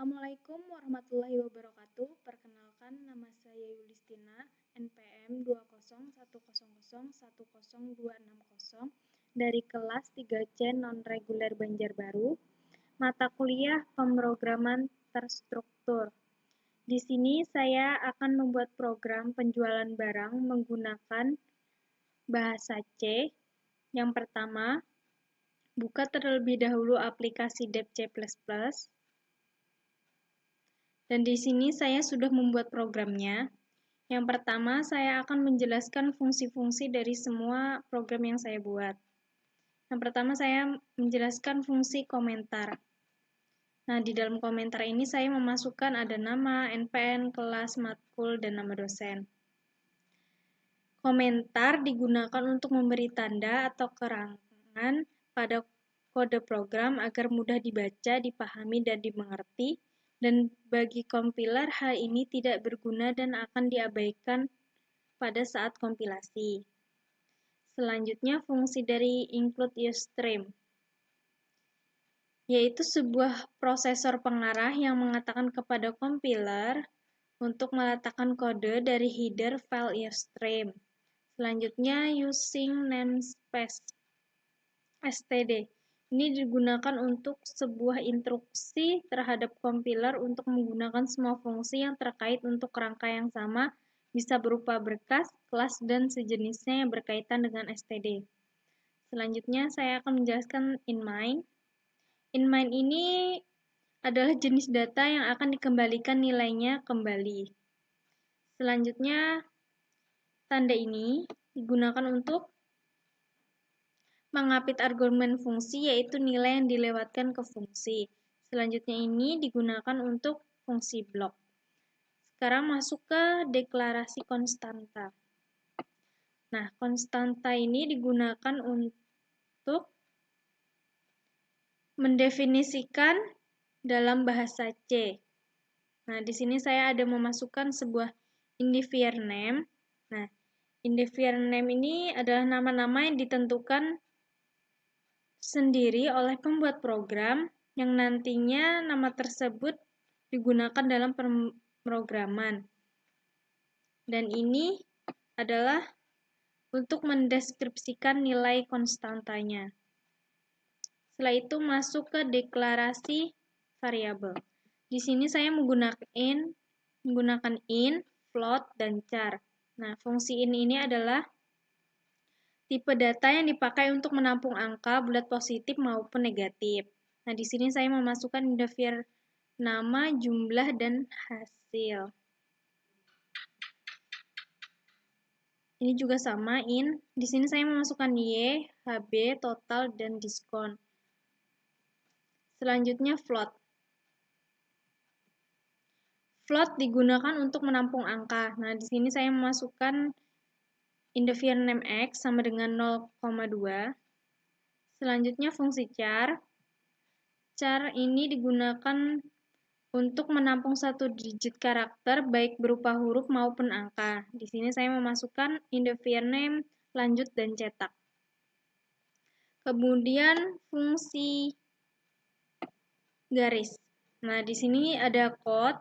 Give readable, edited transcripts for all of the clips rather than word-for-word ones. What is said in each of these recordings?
Assalamualaikum warahmatullahi wabarakatuh. Perkenalkan, nama saya Yulistina, NPM 20100102060 dari kelas 3C non-reguler Banjarbaru, mata kuliah pemrograman terstruktur. Di sini saya akan membuat program penjualan barang menggunakan bahasa C. Yang pertama, buka terlebih dahulu aplikasi Dev C++. Dan di sini saya sudah membuat programnya. Yang pertama, saya akan menjelaskan fungsi-fungsi dari semua program yang saya buat. Yang pertama, saya menjelaskan fungsi komentar. Nah, di dalam komentar ini saya memasukkan ada nama, NPN, kelas, matkul, dan nama dosen. Komentar digunakan untuk memberi tanda atau keterangan pada kode program agar mudah dibaca, dipahami, dan dimengerti. Dan bagi kompiler, hal ini tidak berguna dan akan diabaikan pada saat kompilasi. Selanjutnya, fungsi dari include_usestream, yaitu sebuah prosesor pengarah yang mengatakan kepada kompiler untuk meletakkan kode dari header file usestream. Selanjutnya, using namespace std. Ini digunakan untuk sebuah instruksi terhadap kompiler untuk menggunakan semua fungsi yang terkait untuk kerangka yang sama, bisa berupa berkas, kelas, dan sejenisnya yang berkaitan dengan std. Selanjutnya, saya akan menjelaskan inMine. InMine ini adalah jenis data yang akan dikembalikan nilainya kembali. Selanjutnya, tanda ini digunakan untuk mengapit argumen fungsi, yaitu nilai yang dilewatkan ke fungsi. Selanjutnya ini digunakan untuk fungsi blok. Sekarang masuk ke deklarasi konstanta. Nah, konstanta ini digunakan untuk mendefinisikan dalam bahasa C. Nah, di sini saya ada memasukkan sebuah indivier name. Nah, indivier name ini adalah nama-nama yang ditentukan sendiri oleh pembuat program yang nantinya nama tersebut digunakan dalam pemrograman. Dan ini adalah untuk mendeskripsikan nilai konstantanya. Setelah itu masuk ke deklarasi variabel. Di sini saya menggunakan int, float, dan char. Nah, fungsi int ini adalah tipe data yang dipakai untuk menampung angka bulat positif maupun negatif. Nah, di sini saya memasukkan indivier nama, jumlah, dan hasil. Ini juga sama, int. Di sini saya memasukkan y, hb, total, dan diskon. Selanjutnya float. Float digunakan untuk menampung angka. Nah, di sini saya memasukkan indivier name x sama dengan 0,2. Selanjutnya fungsi char. Char ini digunakan untuk menampung satu digit karakter baik berupa huruf maupun angka. Di sini saya memasukkan indivier name, lanjut, dan cetak. Kemudian fungsi garis. Nah, di sini ada quote.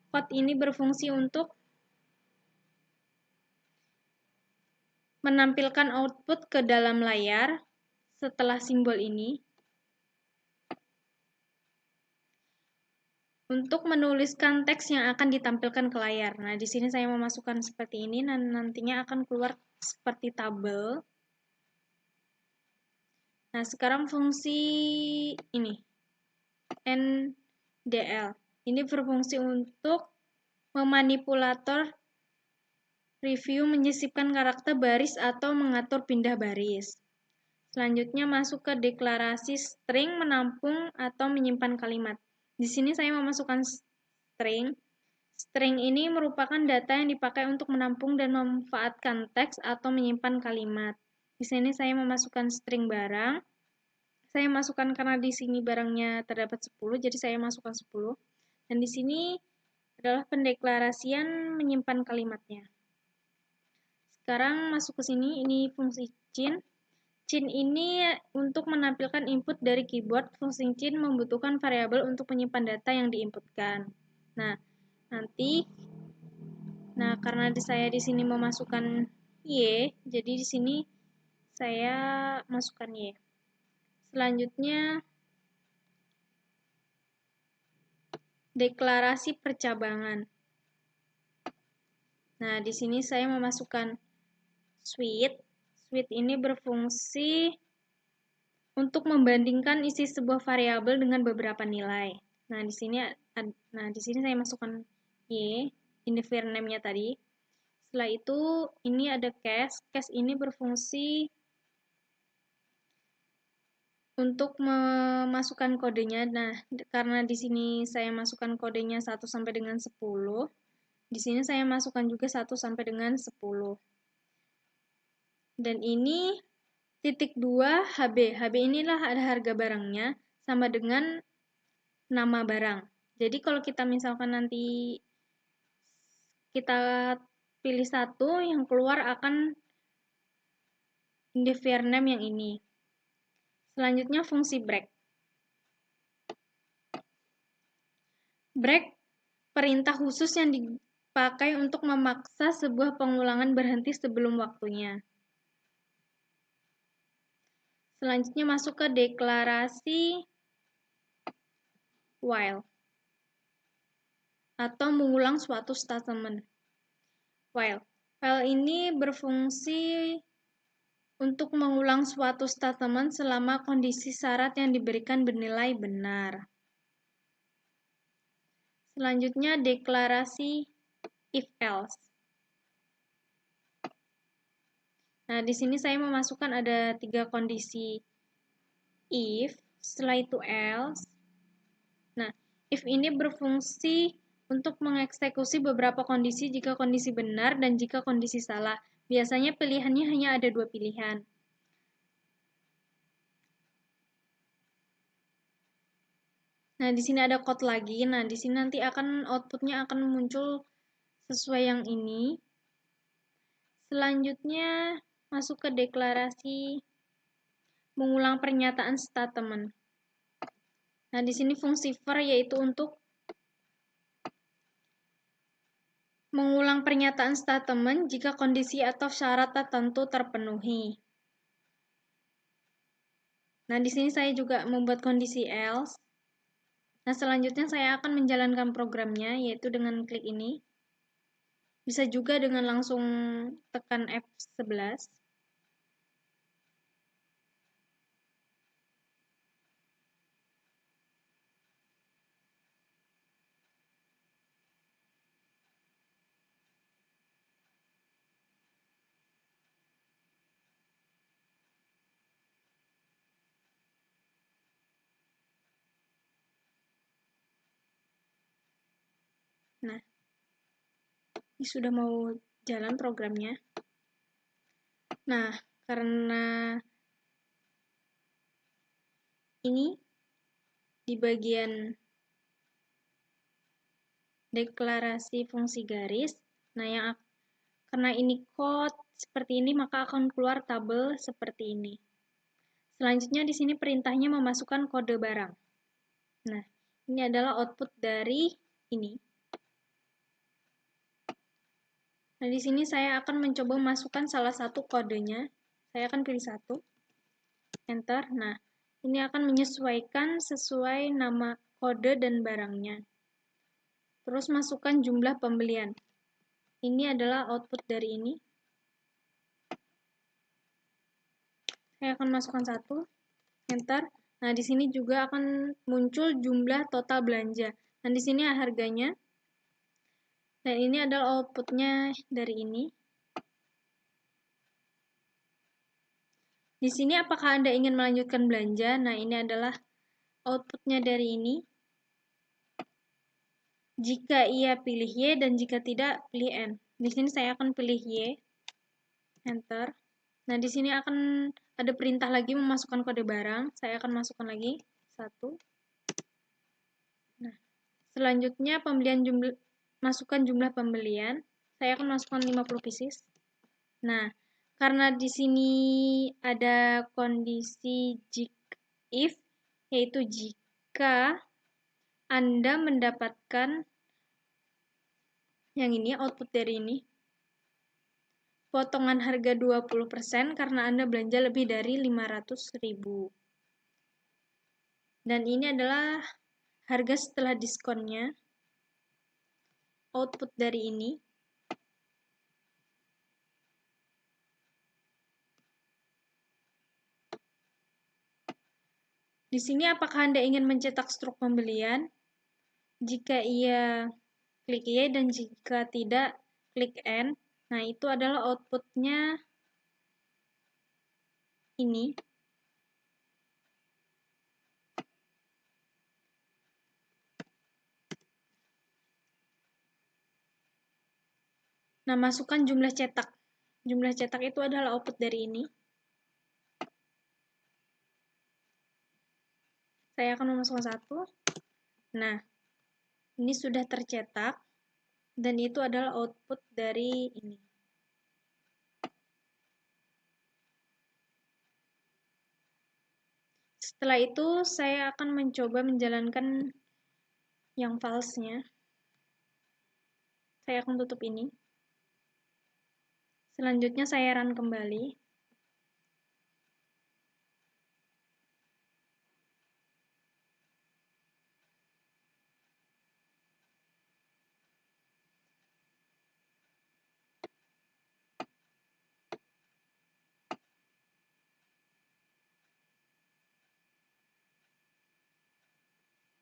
Quote ini berfungsi untuk menampilkan output ke dalam layar setelah simbol ini. Untuk menuliskan teks yang akan ditampilkan ke layar. Nah, di sini saya memasukkan seperti ini dan nantinya akan keluar seperti tabel. Nah, sekarang fungsi ini, NDL. Ini berfungsi untuk memanipulator review menyisipkan karakter baris atau mengatur pindah baris. Selanjutnya masuk ke deklarasi string menampung atau menyimpan kalimat. Di sini saya memasukkan string. String ini merupakan data yang dipakai untuk menampung dan memanfaatkan teks atau menyimpan kalimat. Di sini saya memasukkan string barang. Saya masukkan karena di sini barangnya terdapat 10, jadi saya masukkan 10. Dan di sini adalah pendeklarasian menyimpan kalimatnya. Sekarang masuk ke sini, ini fungsi cin. Cin ini untuk menampilkan input dari keyboard, fungsi cin membutuhkan variabel untuk menyimpan data yang diinputkan. Nah, karena saya di sini memasukkan Y, jadi di sini saya masukkan Y. Selanjutnya, deklarasi percabangan. Nah, di sini saya memasukkan switch. Switch ini berfungsi untuk membandingkan isi sebuah variabel dengan beberapa nilai. Nah, di sini saya masukkan Y, indivier name-nya tadi. Setelah itu, ini ada case. Case ini berfungsi untuk memasukkan kodenya. Nah, karena di sini saya masukkan kodenya 1 sampai dengan 10, di sini saya masukkan juga 1 sampai dengan 10. Dan ini titik 2 HB. HB inilah ada harga barangnya sama dengan nama barang. Jadi kalau kita misalkan nanti kita pilih satu, yang keluar akan indivier name yang ini. Selanjutnya fungsi break. Break perintah khusus yang dipakai untuk memaksa sebuah pengulangan berhenti sebelum waktunya. Selanjutnya masuk ke deklarasi while atau mengulang suatu statement. While ini berfungsi untuk mengulang suatu statement selama kondisi syarat yang diberikan bernilai benar. Selanjutnya deklarasi if-else. Nah, di sini saya memasukkan ada 3 kondisi if, setelah itu else. Nah, if ini berfungsi untuk mengeksekusi beberapa kondisi jika kondisi benar dan jika kondisi salah. Biasanya pilihannya hanya ada 2 pilihan. Nah, di sini ada code lagi. Nah, di sini nanti outputnya akan muncul sesuai yang ini. Selanjutnya, masuk ke deklarasi mengulang pernyataan statement. Nah, di sini fungsi for yaitu untuk mengulang pernyataan statement jika kondisi atau syarat tertentu terpenuhi. Nah, di sini saya juga membuat kondisi else. Nah, selanjutnya saya akan menjalankan programnya, yaitu dengan klik ini. Bisa juga dengan langsung tekan F11. Nah, ini sudah mau jalan programnya. Nah, karena ini di bagian deklarasi fungsi garis, nah karena ini code seperti ini, maka akan keluar tabel seperti ini. Selanjutnya di sini perintahnya memasukkan kode barang. Nah, ini adalah output dari ini. Nah, di sini saya akan mencoba memasukkan salah satu kodenya. Saya akan pilih satu. Enter. Nah, ini akan menyesuaikan sesuai nama kode dan barangnya. Terus masukkan jumlah pembelian. Ini adalah output dari ini. Saya akan masukkan satu. Enter. Nah, di sini juga akan muncul jumlah total belanja. Nah, di sini harganya. Dan ini adalah outputnya dari ini. Di sini apakah Anda ingin melanjutkan belanja? Nah, ini adalah outputnya dari ini. Jika iya, pilih Y, dan jika tidak, pilih N. Di sini saya akan pilih Y. Enter. Nah, di sini akan ada perintah lagi memasukkan kode barang. Saya akan masukkan lagi. 1. Nah, selanjutnya masukkan jumlah pembelian. Saya akan masukkan 50 pieces. Nah, karena di sini ada kondisi if, yaitu jika Anda mendapatkan yang ini, output dari ini, potongan harga 20% karena Anda belanja lebih dari 500.000. Dan ini adalah harga setelah diskonnya. Output dari ini. Di sini apakah Anda ingin mencetak struk pembelian? Jika iya, klik Y, dan jika tidak, klik N. Nah, itu adalah outputnya ini. Nah, masukkan jumlah cetak. Jumlah cetak itu adalah output dari ini. Saya akan memasukkan 1. Nah, ini sudah tercetak. Dan itu adalah output dari ini. Setelah itu, saya akan mencoba menjalankan yang false-nya. Saya akan tutup ini. Selanjutnya saya run kembali.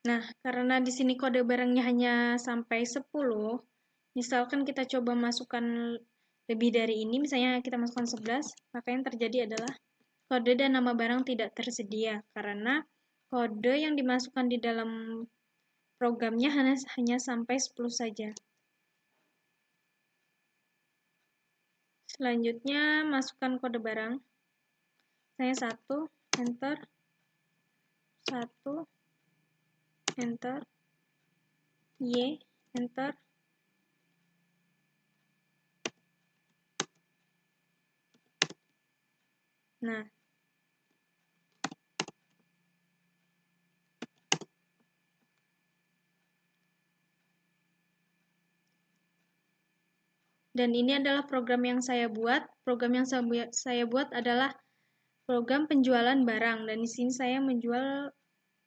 Nah, karena di sini kode barangnya hanya sampai 10, misalkan kita coba masukkan lebih dari ini, misalnya kita masukkan 11, maka yang terjadi adalah kode dan nama barang tidak tersedia, karena kode yang dimasukkan di dalam programnya hanya sampai 10 saja. Selanjutnya, masukkan kode barang. Saya 1, enter, 1, enter, Y, enter. Nah, dan ini adalah program yang saya buat. Program yang saya buat adalah program penjualan barang. Dan di sini saya menjual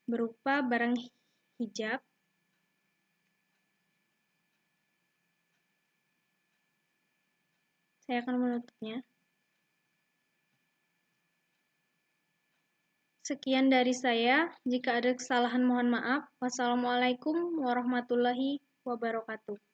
berupa barang hijab. Saya akan menutupnya. Sekian dari saya. Jika ada kesalahan mohon maaf. Wassalamualaikum warahmatullahi wabarakatuh.